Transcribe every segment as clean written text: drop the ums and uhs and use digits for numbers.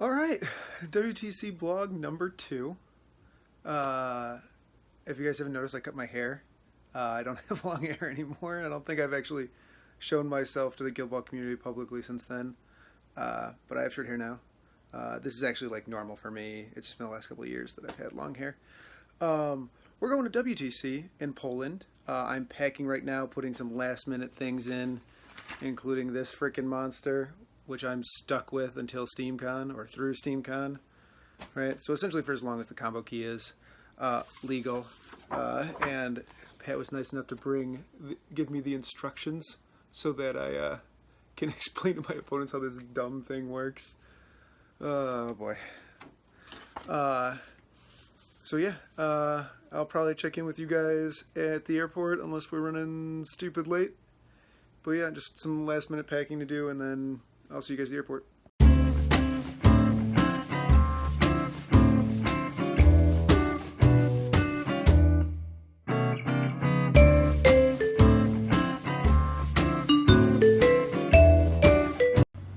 All right, WTC blog number 2. If you guys haven't noticed, I cut my hair. I don't have long hair anymore. I don't think I've actually shown myself to the Guild Ball community publicly since then. But I have short hair now. This is actually like normal for me. It's just been the last couple of years that I've had long hair. We're going to WTC in Poland. I'm packing right now, putting some last minute things in, including this freaking monster, which I'm stuck with until SteamCon or through SteamCon. Right? So essentially for as long as the combo key is legal. And Pat was nice enough to give me the instructions so that I can explain to my opponents how this dumb thing works. Oh boy. So yeah, I'll probably check in with you guys at the airport unless we're running stupid late. But yeah, just some last minute packing to do, and then I'll see you guys at the airport.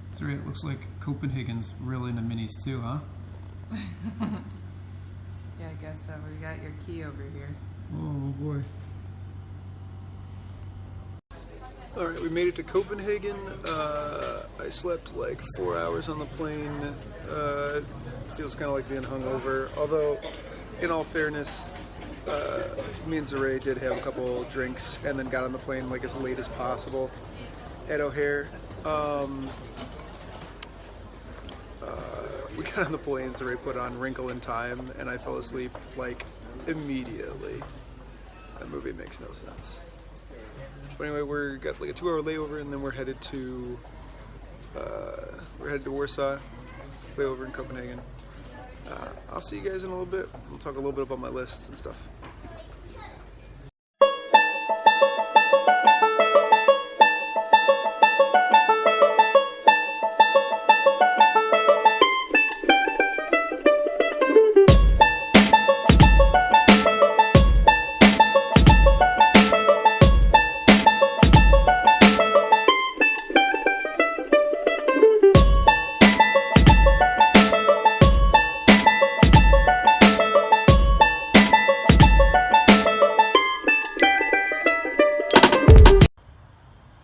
That's right, it looks like Copenhagen's really into minis too, huh? Yeah, I guess so. We got your key over here. Oh boy. Alright, we made it to Copenhagen. I slept like 4 hours on the plane. Feels kind of like being hungover. Although, in all fairness, me and Zaray did have a couple drinks and then got on the plane like as late as possible at O'Hare. We got on the plane, Zaray put on Wrinkle in Time, and I fell asleep like immediately. That movie makes no sense. But anyway, we got like a 2-hour layover, and then we're headed to Warsaw, layover in Copenhagen. I'll see you guys in a little bit. We'll talk a little bit about my lists and stuff.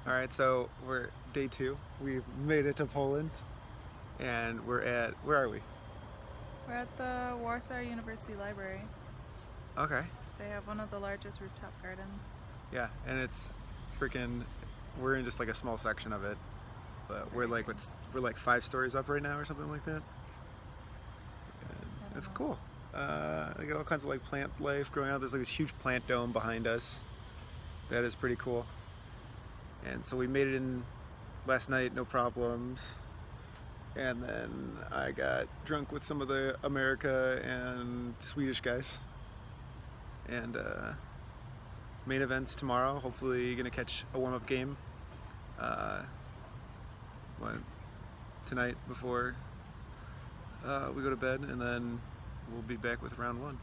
Alright, so we're day 2. We've made it to Poland, and we're at, where are we? We're at the Warsaw University Library. Okay. They have one of the largest rooftop gardens. Yeah, and it's freaking, we're in just like a small section of it, but we're like 5 stories up right now or something like that. And it's cool. They got all kinds of like plant life growing out. There's like this huge plant dome behind us. That is pretty cool. And so we made it in last night, no problems. And then I got drunk with some of the America and Swedish guys. And main events tomorrow. Hopefully gonna catch a warm-up game tonight before we go to bed, and then we'll be back with round 1.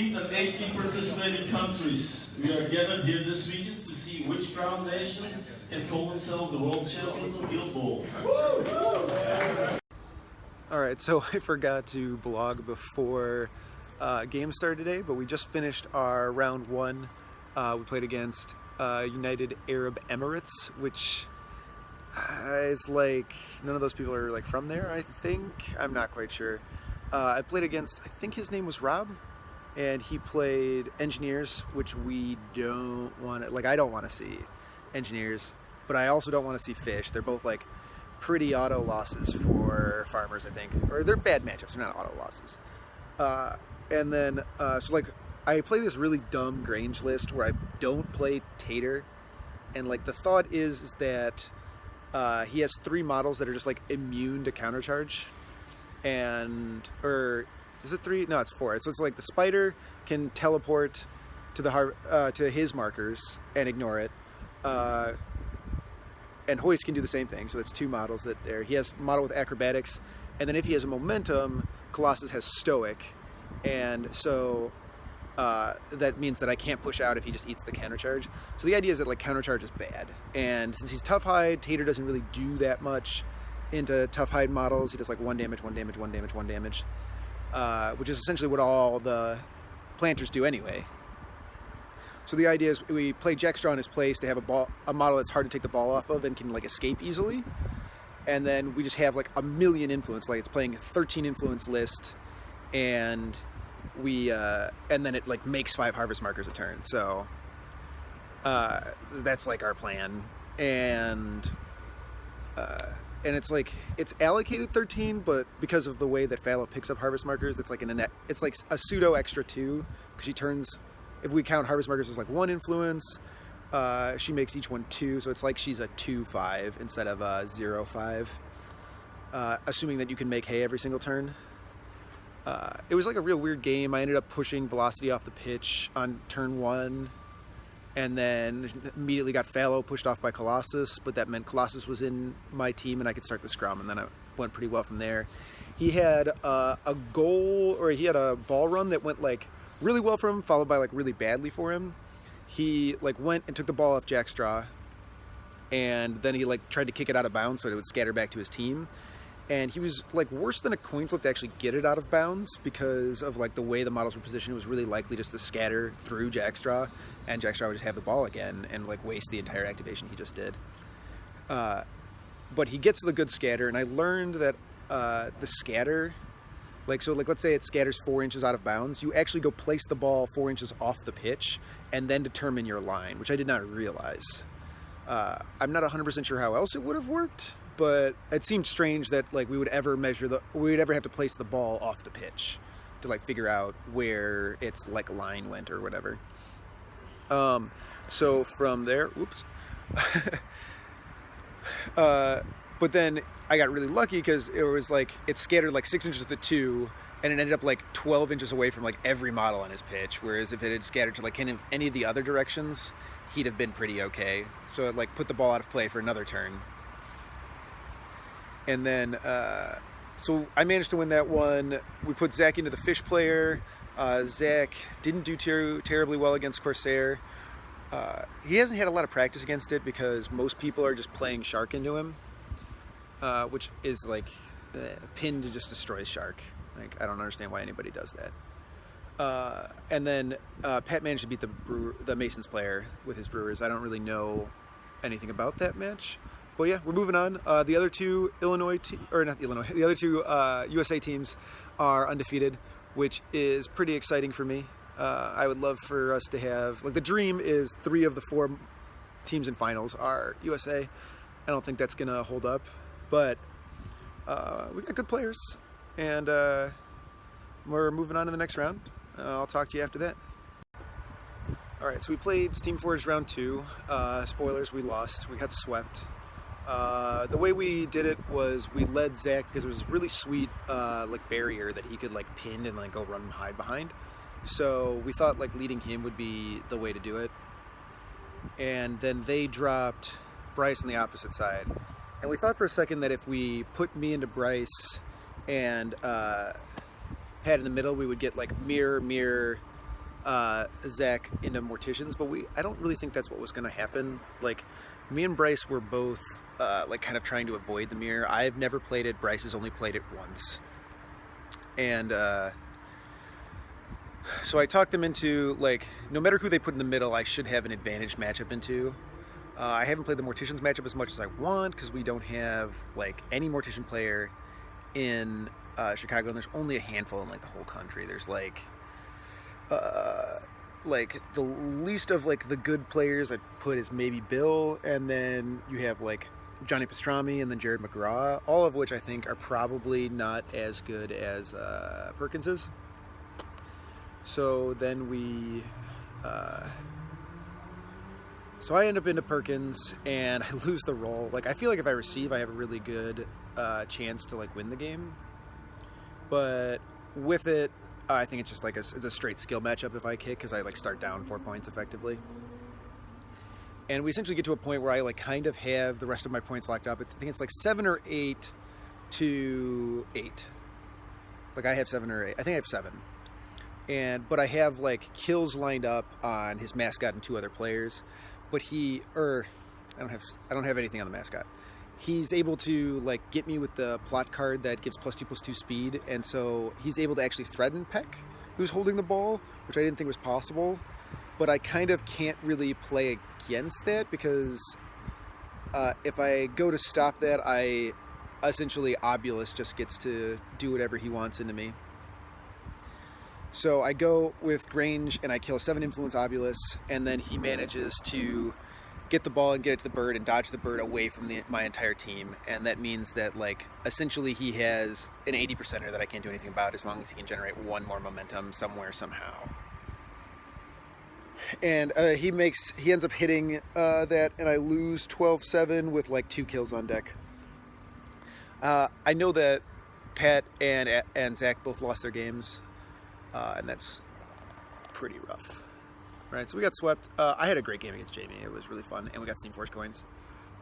And 18 participating countries. We are gathered here this weekend to see which proud nation can call themselves the world champions of Guild Ball. Alright, so I forgot to blog before games started today, but we just finished our round 1. We played against United Arab Emirates, which is like, none of those people are like from there, I think. I'm not quite sure. I played against, I think his name was Rob, and he played Engineers, which we don't want to, like, I don't want to see Engineers, but I also don't want to see Fish. They're both like pretty auto losses for farmers, I think, or they're bad matchups, they're not auto losses. And then so like I play this really dumb Grange list where I don't play Tater, and like the thought is that he has 3 models that are just like immune to countercharge, or is it 3? No, it's 4. So it's like the Spider can teleport to to his markers and ignore it, and Hoist can do the same thing. So that's 2 models that there. He has model with Acrobatics, and then if he has a Momentum, Colossus has Stoic, and so that means that I can't push out if he just eats the countercharge. So the idea is that like countercharge is bad, and since he's Tough Hide, Tater doesn't really do that much into Tough Hide models. He does like 1 damage, 1 damage, 1 damage, 1 damage, which is essentially what all the planters do anyway. So the idea is we play Jackstraw in his place to have a model that's hard to take the ball off of and can like escape easily, and then we just have like a million influence, like it's playing a 13 influence list, and then it like makes 5 harvest markers a turn. So that's like our plan, and it's like it's allocated 13, but because of the way that Fallow picks up harvest markers, it's like it's like a pseudo extra 2, because she turns, if we count harvest markers as like 1 influence, she makes each one 2, so it's like she's a 2/5 instead of a 0/5, assuming that you can make hay every single turn. It was like a real weird game. I ended up pushing Velocity off the pitch on turn 1, and then immediately got Fallow pushed off by Colossus, but that meant Colossus was in my team and I could start the scrum, and then it went pretty well from there. He had a ball run that went like really well for him, followed by like really badly for him. He like went and took the ball off Jackstraw, and then he like tried to kick it out of bounds so it would scatter back to his team. And he was like worse than a coin flip to actually get it out of bounds, because of like the way the models were positioned. It was really likely just to scatter through Jackstraw, and Jackstraw would just have the ball again and like waste the entire activation he just did. But he gets the good scatter, and I learned that the scatter, like let's say it scatters 4 inches out of bounds, you actually go place the ball 4 inches off the pitch and then determine your line, which I did not realize. I'm not 100% sure how else it would have worked, but it seemed strange that like we would ever have to place the ball off the pitch to like figure out where its like line went or whatever. So from there, whoops. But then I got really lucky because it was like it scattered like 6 inches to the 2, and it ended up like 12 inches away from like every model on his pitch. Whereas if it had scattered to like any of the other directions, he'd have been pretty okay. So it like put the ball out of play for another turn. And then, so I managed to win that one. We put Zach into the fish player. Zach didn't do terribly well against Corsair. He hasn't had a lot of practice against it because most people are just playing Shark into him, which is like pinned to just destroy Shark. Like, I don't understand why anybody does that. And then Pat managed to beat the Masons player with his Brewers. I don't really know anything about that match. Well, yeah, we're moving on. The other two the other two USA teams are undefeated, which is pretty exciting for me. I would love for us to have, like, the dream is 3 of the 4 teams in finals are USA. I don't think that's gonna hold up, but we got good players, and we're moving on to the next round. I'll talk to you after that. All right, so we played Steam Forged round 2. Spoilers, we lost. We got swept. The way we did it was we led Zach because it was this really sweet like barrier that he could like pin and like go run and hide behind. So we thought like leading him would be the way to do it. And then they dropped Bryce on the opposite side. And we thought for a second that if we put me into Bryce and Pat in the middle, we would get like mirror Zach into Morticians, but I don't really think that's what was going to happen. Like, me and Bryce were both like kind of trying to avoid the mirror. I've never played it. Bryce has only played it once. And so I talked them into, like, no matter who they put in the middle, I should have an advantage matchup into. I haven't played the Morticians matchup as much as I want because we don't have like any Mortician player in Chicago, and there's only a handful in like the whole country. There's like the least of like the good players I put is maybe Bill, and then you have like Johnny Pastrami and then Jared McGraw, all of which I think are probably not as good as Perkins is. So then so I end up into Perkins, and I lose the roll. Like, I feel like if I receive, I have a really good chance to like win the game. But with it, I think it's just like it's a straight skill matchup if I kick, because I like start down 4 points effectively. And we essentially get to a point where I like kind of have the rest of my points locked up. I think it's like 7 or 8 to 8. Like I have 7 or 8. I think I have 7. But I have like kills lined up on his mascot and 2 other players. But I don't have anything on the mascot. He's able to like get me with the plot card that gives +2/+2 speed, and so he's able to actually threaten Peck, who's holding the ball, which I didn't think was possible. But I kind of can't really play against that, because if I go to stop that, I essentially Obulus just gets to do whatever he wants into me. So I go with Grange and I kill 7 Influence Obulus, and then he manages to get the ball and get it to the bird and dodge the bird away from my entire team. And that means that like essentially he has an 80%er that I can't do anything about, as long as he can generate 1 more momentum somewhere somehow. And he ends up hitting that, and I lose 12-7 with like 2 kills on deck. I know that Pat and Zach both lost their games, and that's pretty rough. Right, so we got swept. I had a great game against Jamie. It was really fun, and we got Steam Force coins.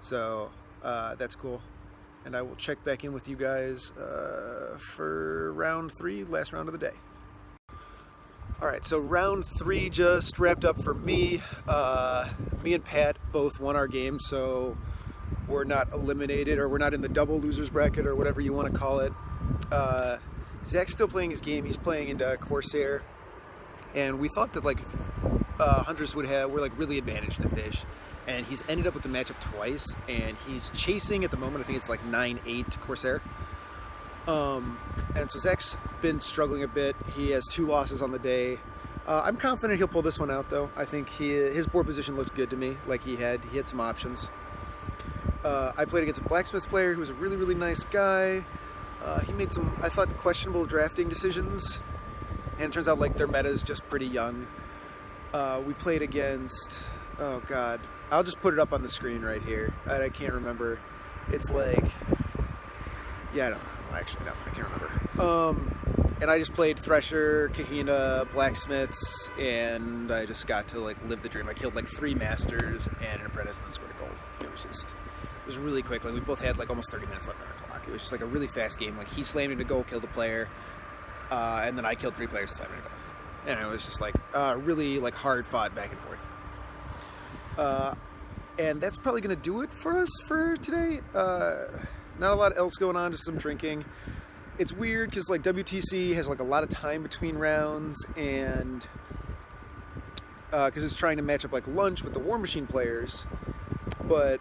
So that's cool. And I will check back in with you guys for round 3, last round of the day. All right, so round 3 just wrapped up for me. Me and Pat both won our game, so we're not eliminated, or we're not in the double losers bracket, or whatever you want to call it. Zach's still playing his game. He's playing into Corsair, and we thought that like Hunters were like really advantaged in the fish, and he's ended up with the matchup twice, and he's chasing at the moment. I think it's like 9-8 Corsair. And so Zach's been struggling a bit. He has 2 losses on the day. I'm confident he'll pull this one out, though. I think his board position looked good to me. Like he had some options. I played against a blacksmith player who was a really, really nice guy. He made some, I thought, questionable drafting decisions, and it turns out like their meta is just pretty young. We played against, oh god, I'll just put it up on the screen right here. I can't remember. It's like, yeah, I don't know. Actually, no, I can't remember. And I just played Thresher, Kahina, Blacksmiths, and I just got to like live the dream. I killed like 3 Masters and an Apprentice and then scored a gold. It was really quick. Like we both had like almost 30 minutes left on our clock. It was just like a really fast game. Like he slammed me to goal, killed a player, and then I killed 3 players to slam me to goal. And it was just like really like hard fought back and forth. And that's probably gonna do it for us for today. Not a lot else going on, just some drinking. It's weird because like WTC has like a lot of time between rounds, and because it's trying to match up like lunch with the War Machine players, but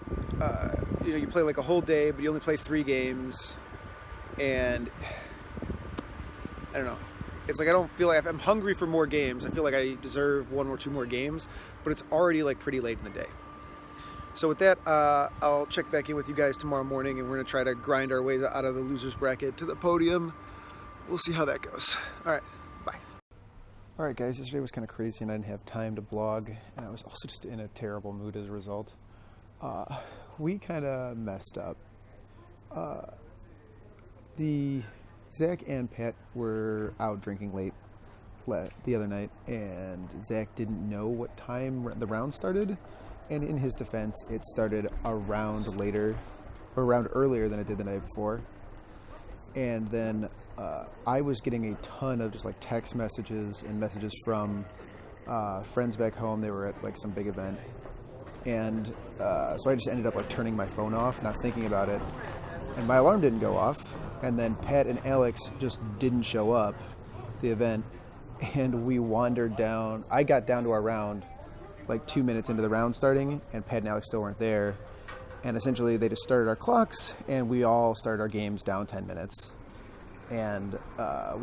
you play like a whole day, but you only play 3 games, and I don't know. It's like I don't feel like I'm hungry for more games. I feel like I deserve 1 or 2 more games, but it's already like pretty late in the day. So with that, I'll check back in with you guys tomorrow morning, and we're going to try to grind our way out of the losers bracket to the podium. We'll see how that goes. All right, bye. All right, guys, yesterday was kind of crazy, and I didn't have time to blog, and I was also just in a terrible mood as a result. We kind of messed up. Zach and Pat were out drinking late the other night, and Zach didn't know what time the round started. And in his defense, it started a round earlier than it did the night before. And then I was getting a ton of just like text messages and messages from friends back home. They were at like some big event. And so I just ended up like turning my phone off, not thinking about it. And my alarm didn't go off. And then Pat and Alex just didn't show up at the event. And we wandered down. I got down to our round like 2 minutes into the round starting, and Pat and Alex still weren't there. And essentially they just started our clocks, and we all started our games down 10 minutes. And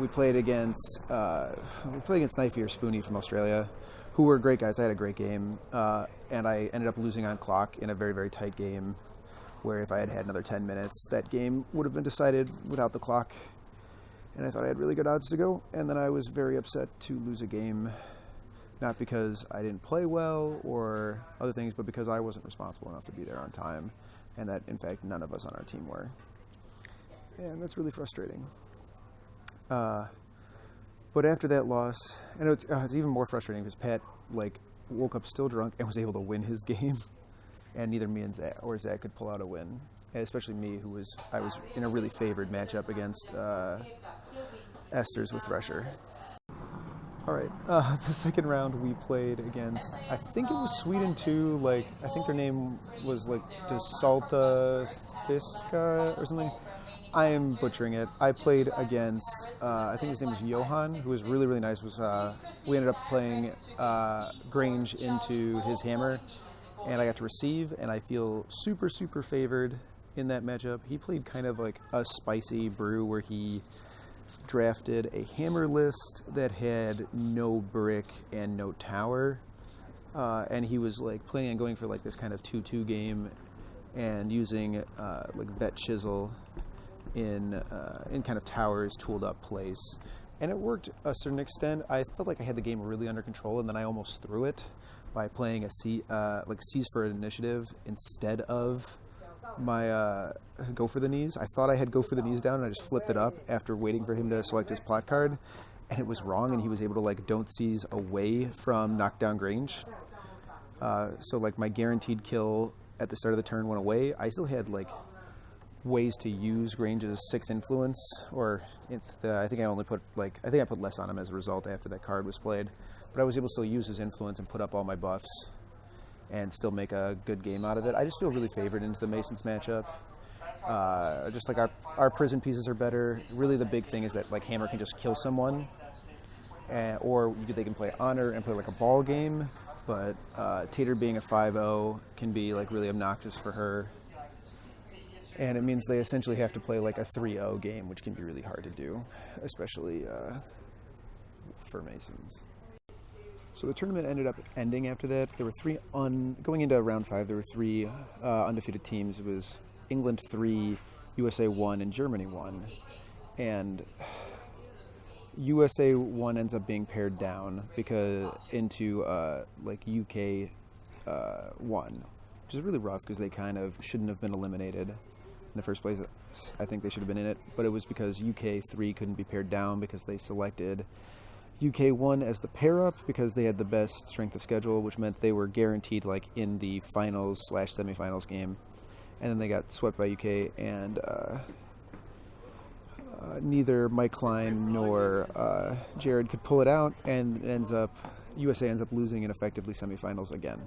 we played against Knifey or Spoonie from Australia, who were great guys. I had a great game, and I ended up losing on clock in a very, very tight game, where if I had had another 10 minutes, that game would have been decided without the clock. and I thought I had really good odds to go, and then I was very upset to lose a game, not because I didn't play well or other things, but because I wasn't responsible enough to be there on time, and that, in fact, none of us on our team were. And that's really frustrating. But after that loss, and it's even more frustrating because Pat woke up still drunk and was able to win his game, and neither me and Zach could pull out a win. And especially me, I was in a really favored matchup against Esther's with Thresher. All right, the second round we played against, I think it was Sweden too. I think their name was DeSalta Fiska or something. I am butchering it. I played against, I think his name was Johan, who was really, really nice. We ended up playing Grange into his hammer, and I got to receive, and I feel super, super favored in that matchup. He played kind of like a spicy brew where he drafted a hammer list that had no brick and no tower, and he was planning on going for this kind of 2-2 game and using vet chisel in kind of towers tooled up place, and it worked a certain extent. I felt like I had the game really under control, and then I almost threw it by playing a seize for an initiative instead of my go for the knees. I thought I had go for the knees down, and I just flipped it up after waiting for him to select his plot card, and it was wrong, and he was able to don't seize away from knockdown Grange. So my guaranteed kill at the start of the turn went away. I still had ways to use Grange's 6 influence, or I think I only put I think I put less on him as a result after that card was played, but I was able to still use his influence and put up all my buffs and still make a good game out of it. I just feel really favored into the Masons matchup. Just our prison pieces are better. Really the big thing is that Hammer can just kill someone, or they can play Honor and play a ball game, but Tater being a 5-0 can be really obnoxious for her. And it means they essentially have to play a 3-0 game, which can be really hard to do, especially for Masons. So the tournament ended up ending after that. There were going into round 5, there were 3 undefeated teams. It was England 3, USA 1, and Germany 1. And USA 1 ends up being paired down into UK 1, which is really rough because they kind of shouldn't have been eliminated in the first place. I think they should have been in it, but it was because UK 3 couldn't be paired down because they selected UK 1 as the pair up because they had the best strength of schedule, which meant they were guaranteed in the finals/semifinals game, and then they got swept by UK, and neither Mike Klein nor Jared could pull it out, and USA ends up losing in effectively semifinals again.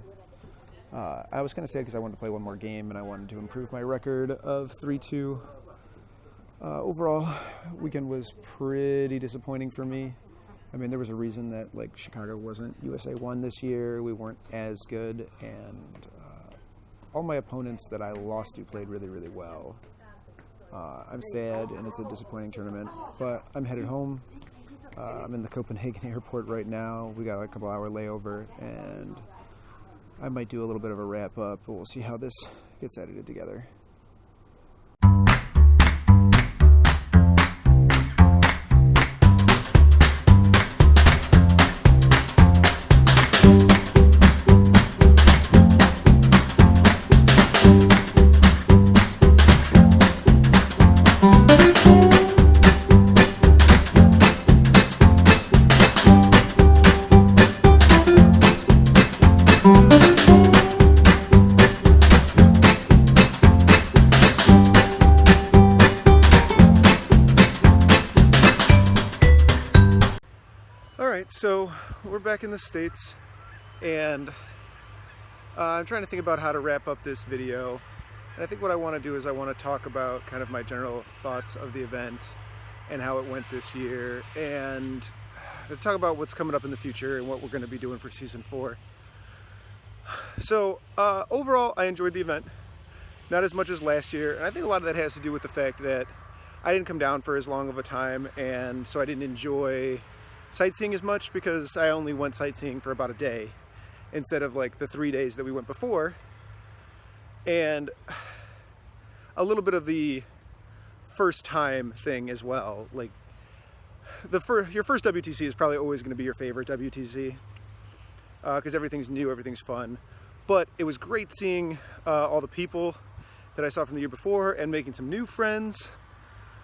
I was kind of sad because I wanted to play one more game and I wanted to improve my record of 3-2. Overall, weekend was pretty disappointing for me. I mean, there was a reason that Chicago wasn't USA 1 this year. We weren't as good, and all my opponents that I lost to played really, really well. I'm sad, and it's a disappointing tournament, but I'm headed home. I'm in the Copenhagen airport right now. We got a couple hour layover, and I might do a little bit of a wrap up, but we'll see how this gets edited together. So we're back in the States, and I'm trying to think about how to wrap up this video. And I think what I want to do is I want to talk about kind of my general thoughts of the event and how it went this year, and talk about what's coming up in the future and what we're going to be doing for season 4. So overall, I enjoyed the event, not as much as last year, and I think a lot of that has to do with the fact that I didn't come down for as long of a time, and so I didn't enjoy sightseeing as much because I only went sightseeing for about a day instead of the 3 days that we went before. And a little bit of the first time thing as well. your first WTC is probably always going to be your favorite WTC because everything's new, everything's fun. But it was great seeing all the people that I saw from the year before and making some new friends.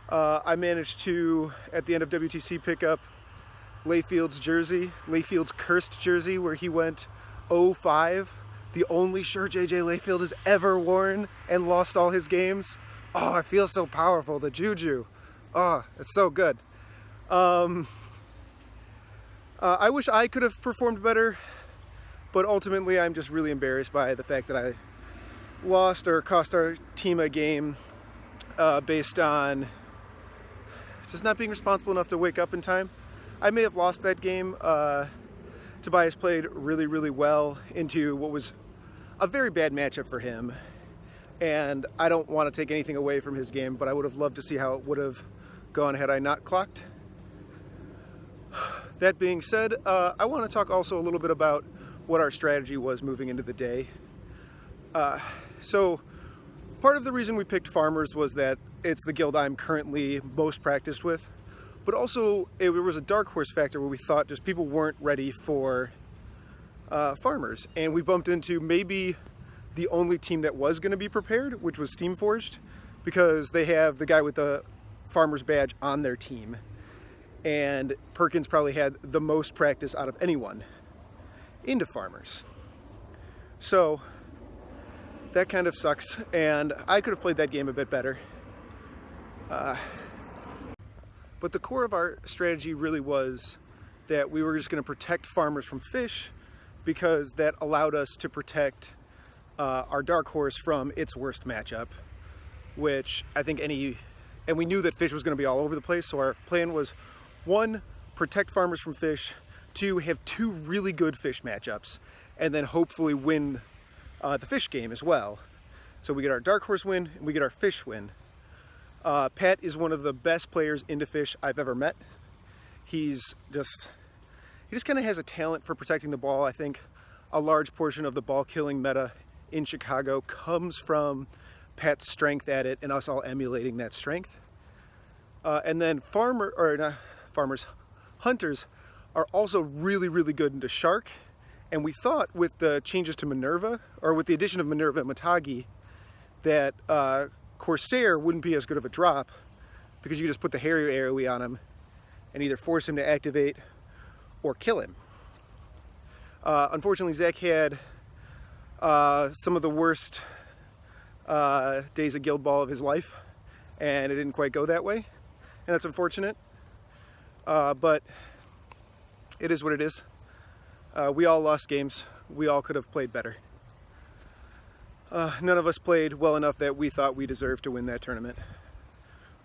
I managed to, at the end of WTC, pick up Layfield's jersey, Layfield's cursed jersey, where he went 0-5, the only shirt JJ Layfield has ever worn and lost all his games. Oh, I feel so powerful, the juju. Oh, it's so good. I wish I could have performed better, but ultimately I'm just really embarrassed by the fact that I lost or cost our team a game based on just not being responsible enough to wake up in time. I may have lost that game. Tobias played really, really well into what was a very bad matchup for him. And I don't want to take anything away from his game, but I would have loved to see how it would have gone had I not clocked. That being said, I want to talk also a little bit about what our strategy was moving into the day. So part of the reason we picked Farmers was that it's the guild I'm currently most practiced with, but also it was a dark horse factor where we thought just people weren't ready for Farmers, and we bumped into maybe the only team that was going to be prepared, which was Steamforged, because they have the guy with the Farmers badge on their team, and Perkins probably had the most practice out of anyone into Farmers. So that kind of sucks, and I could have played that game a bit better. But the core of our strategy really was that we were just going to protect Farmers from fish, because that allowed us to protect our dark horse from its worst matchup, which I think and we knew that fish was going to be all over the place, so our plan was 1, protect Farmers from fish, 2, have 2 really good fish matchups, and then hopefully win the fish game as well. So we get our dark horse win and we get our fish win. Pat is one of the best players into fish I've ever met. He just kind of has a talent for protecting the ball. I think a large portion of the ball killing meta in Chicago comes from Pat's strength at it and us all emulating that strength. And then hunters are also really, really good into shark. And we thought with the changes to Minerva, or with the addition of Minerva and Matagi, that Corsair wouldn't be as good of a drop, because you just put the Harrier AoE on him and either force him to activate or kill him. Unfortunately, Zach had some of the worst days of Guild Ball of his life, and it didn't quite go that way, and that's unfortunate. But it is what it is. We all lost games. We all could have played better. None of us played well enough that we thought we deserved to win that tournament,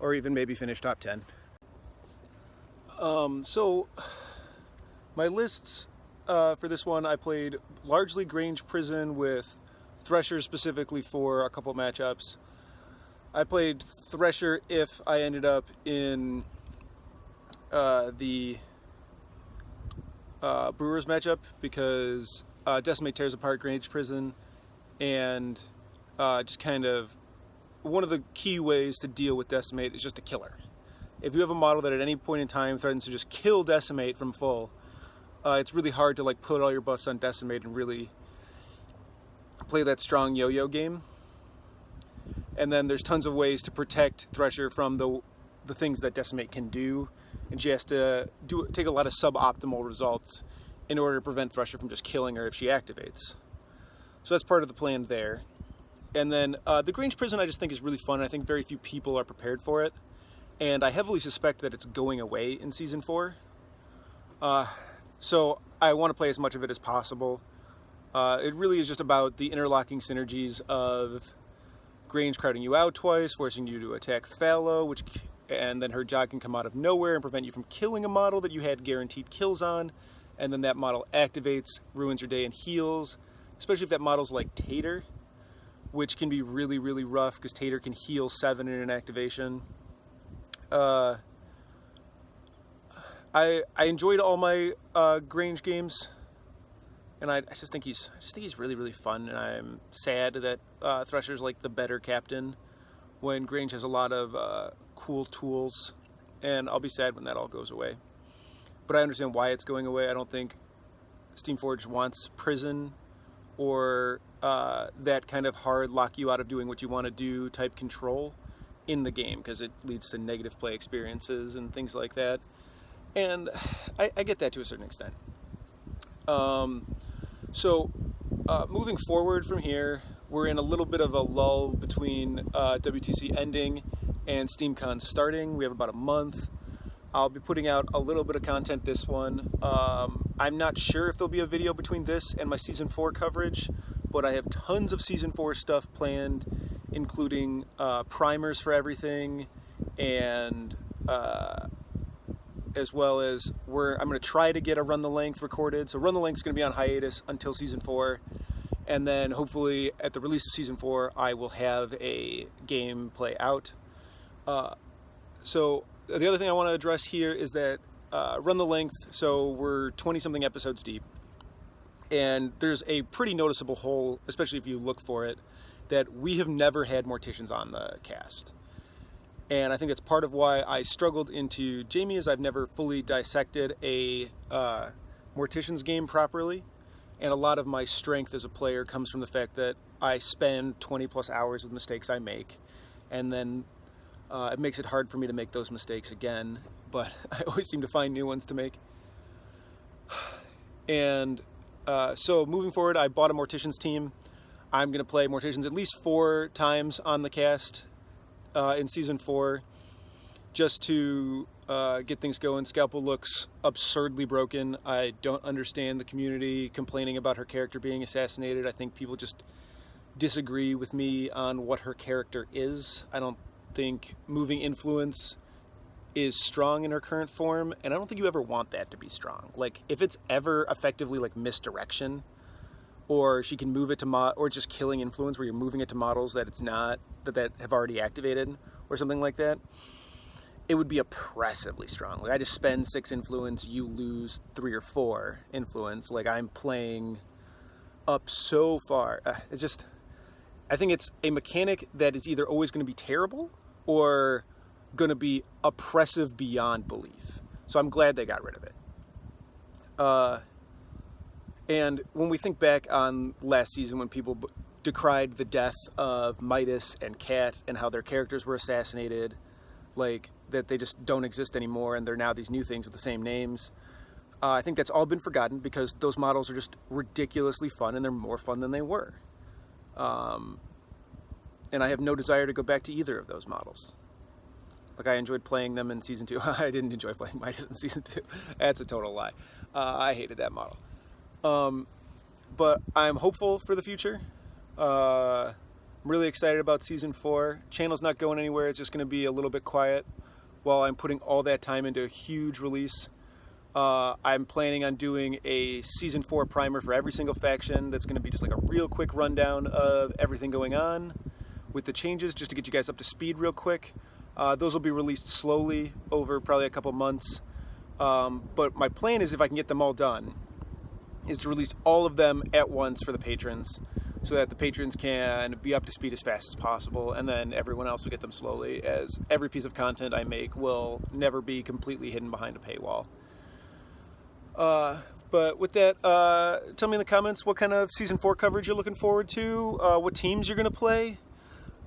or even maybe finish top 10. So my lists for this one, I played largely Grange Prison with Thresher specifically for a couple matchups. I played Thresher if I ended up in the Brewers matchup, because Decimate tears apart Grange Prison, and just kind of one of the key ways to deal with Decimate is just to kill her. If you have a model that at any point in time threatens to just kill Decimate from full, it's really hard to like put all your buffs on Decimate and really play that strong yo-yo game. And then there's tons of ways to protect Thresher from the things that Decimate can do, and she has to take a lot of suboptimal results in order to prevent Thresher from just killing her if she activates. So that's part of the plan there. And then the Grange Prison I just think is really fun. I think very few people are prepared for it, and I heavily suspect that it's going away in Season 4. So I want to play as much of it as possible. It really is just about the interlocking synergies of Grange crowding you out twice, forcing you to attack Fallow, and then her jog can come out of nowhere and prevent you from killing a model that you had guaranteed kills on, and then that model activates, ruins your day, and heals, especially if that model's like Tater, which can be really, really rough because Tater can heal 7 in an activation. I enjoyed all my Grange games, and I just think he's really, really fun. And I'm sad that Thresher's like the better captain when Grange has a lot of cool tools and I'll be sad when that all goes away. But I understand why it's going away. I don't think Steamforged wants prison or that kind of hard lock you out of doing what you want to do type control in the game, because it leads to negative play experiences and things like that. And I get that to a certain extent. So moving forward from here, we're in a little bit of a lull between WTC ending and SteamCon starting. We have about a month. I'll be putting out a little bit of content this one. I'm not sure if there'll be a video between this and my Season 4 coverage, but I have tons of Season 4 stuff planned, including primers for everything, and as well as I'm going to try to get a Run the Length recorded. So Run the Length is going to be on hiatus until Season 4, and then hopefully at the release of Season 4 I will have a gameplay out. So the other thing I want to address here is that Run the Length, so we're 20-something episodes deep, and there's a pretty noticeable hole, especially if you look for it, that we have never had Morticians on the cast. And I think that's part of why I struggled into Jamie, is I've never fully dissected a Morticians game properly, and a lot of my strength as a player comes from the fact that I spend 20+ hours with mistakes I make, and then it makes it hard for me to make those mistakes again, but I always seem to find new ones to make. And so moving forward, I bought a Morticians team. I'm going to play Morticians at least 4 times on the cast in Season 4, just to get things going. Scalpel looks absurdly broken. I don't understand the community complaining about her character being assassinated. I think people just disagree with me on what her character is. I don't think moving influence is strong in her current form, and I don't think you ever want that to be strong. Like, if it's ever effectively like misdirection, or she can move it to or just killing influence where you're moving it to models that it's not, that have already activated, or something like that, it would be oppressively strong. Like, I just spend 6 influence, you lose 3 or 4 influence. Like, I'm playing up so far. It's just, I think it's a mechanic that is either always going to be terrible or going to be oppressive beyond belief. So I'm glad they got rid of it. And when we think back on last season, when people decried the death of Midas and Kat and how their characters were assassinated, like that they just don't exist anymore and they're now these new things with the same names, I think that's all been forgotten, because those models are just ridiculously fun, and they're more fun than they were. And I have no desire to go back to either of those models. Like, I enjoyed playing them in Season 2. I didn't enjoy playing Midas in Season 2. That's a total lie. I hated that model. But I'm hopeful for the future. I'm really excited about Season 4. Channel's not going anywhere. It's just going to be a little bit quiet while I'm putting all that time into a huge release. I'm planning on doing a Season 4 primer for every single faction. That's going to be just like a real quick rundown of everything going on with the changes, just to get you guys up to speed real quick. Those will be released slowly over probably a couple months. But my plan is, if I can get them all done, is to release all of them at once for the patrons, so that the patrons can be up to speed as fast as possible, and then everyone else will get them slowly, as every piece of content I make will never be completely hidden behind a paywall. But with that, tell me in the comments what kind of Season 4 coverage you're looking forward to, what teams you're going to play.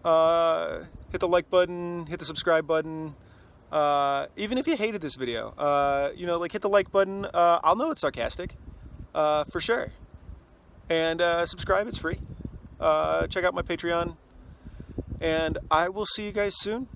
Hit the like button, hit the subscribe button. Even if you hated this video, hit the like button. I'll know it's sarcastic, for sure. And subscribe, it's free. Check out my Patreon. And I will see you guys soon.